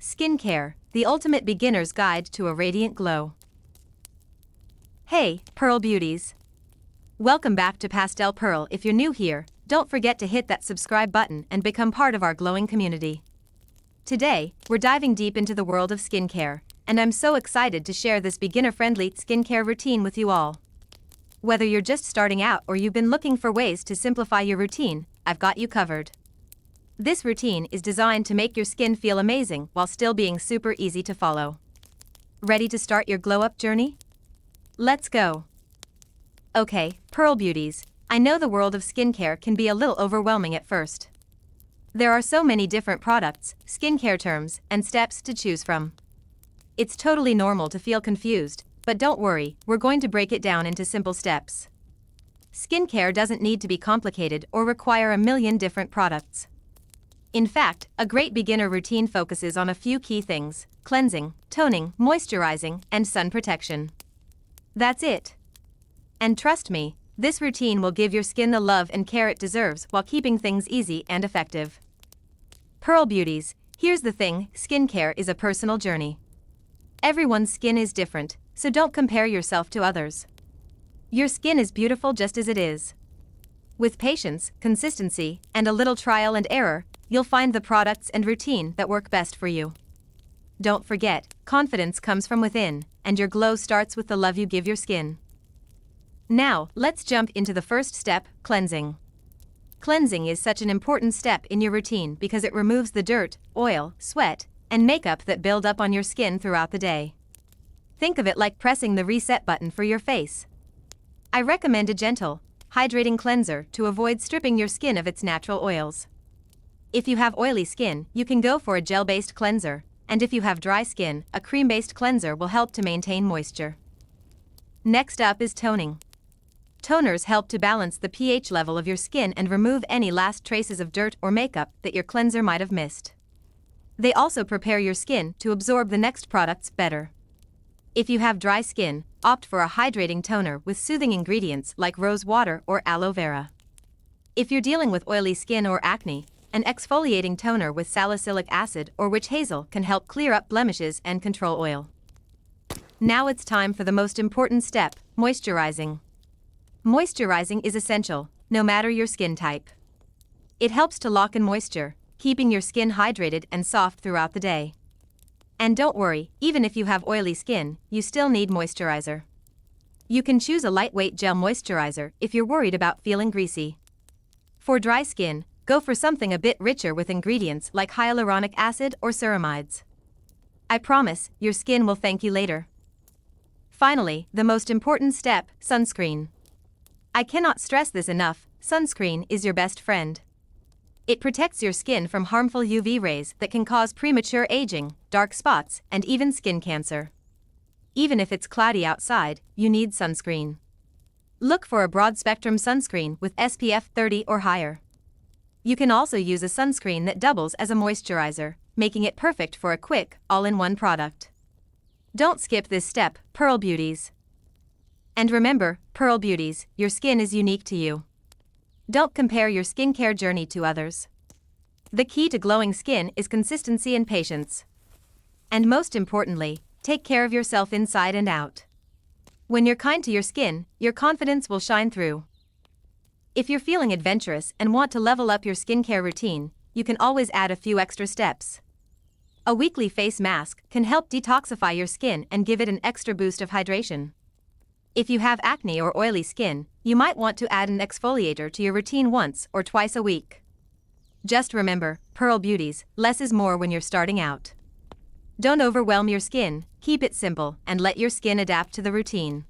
Skincare, the ultimate beginner's guide to a radiant glow. Hey, Pearl Beauties! Welcome back to Pastel Pearl. If you're new here, don't forget to hit that subscribe button and become part of our glowing community. Today, we're diving deep into the world of skincare, and I'm so excited to share this beginner-friendly skincare routine with you all. Whether you're just starting out or you've been looking for ways to simplify your routine, I've got you covered. This routine is designed to make your skin feel amazing while still being super easy to follow. Ready to start your glow-up journey? Let's go! Okay, Pearl Beauties, I know the world of skincare can be a little overwhelming at first. There are so many different products, skincare terms, and steps to choose from. It's totally normal to feel confused, but don't worry, we're going to break it down into simple steps. Skincare doesn't need to be complicated or require a million different products. In fact, a great beginner routine focuses on a few key things: cleansing, toning, moisturizing, and sun protection. That's it. And trust me, this routine will give your skin the love and care it deserves while keeping things easy and effective. Pearl Beauties, here's the thing: skincare is a personal journey. Everyone's skin is different, so don't compare yourself to others. Your skin is beautiful just as it is. With patience, consistency, and a little trial and error, you'll find the products and routine that work best for you. Don't forget, confidence comes from within, and your glow starts with the love you give your skin. Now, let's jump into the first step: cleansing. Cleansing is such an important step in your routine because it removes the dirt, oil, sweat, and makeup that build up on your skin throughout the day. Think of it like pressing the reset button for your face. I recommend a gentle, hydrating cleanser to avoid stripping your skin of its natural oils. If you have oily skin, you can go for a gel-based cleanser, and if you have dry skin, a cream-based cleanser will help to maintain moisture. Next up is toning. Toners help to balance the pH level of your skin and remove any last traces of dirt or makeup that your cleanser might have missed. They also prepare your skin to absorb the next products better. If you have dry skin, opt for a hydrating toner with soothing ingredients like rose water or aloe vera. If you're dealing with oily skin or acne, an exfoliating toner with salicylic acid or witch hazel can help clear up blemishes and control oil. Now it's time for the most important step: moisturizing. Moisturizing is essential, no matter your skin type. It helps to lock in moisture, keeping your skin hydrated and soft throughout the day. And don't worry, even if you have oily skin, you still need moisturizer. You can choose a lightweight gel moisturizer if you're worried about feeling greasy. For dry skin, go for something a bit richer with ingredients like hyaluronic acid or ceramides. I promise, your skin will thank you later. Finally, the most important step: sunscreen. I cannot stress this enough: sunscreen is your best friend. It protects your skin from harmful UV rays that can cause premature aging, dark spots, and even skin cancer. Even if it's cloudy outside, you need sunscreen. Look for a broad-spectrum sunscreen with SPF 30 or higher. You can also use a sunscreen that doubles as a moisturizer, making it perfect for a quick, all-in-one product. Don't skip this step, Pearl Beauties. And remember, Pearl Beauties, your skin is unique to you. Don't compare your skincare journey to others. The key to glowing skin is consistency and patience. And most importantly, take care of yourself inside and out. When you're kind to your skin, your confidence will shine through. If you're feeling adventurous and want to level up your skincare routine, you can always add a few extra steps. A weekly face mask can help detoxify your skin and give it an extra boost of hydration. If you have acne or oily skin, you might want to add an exfoliator to your routine once or twice a week. Just remember, Pearl Beauties, less is more when you're starting out. Don't overwhelm your skin, keep it simple, and let your skin adapt to the routine.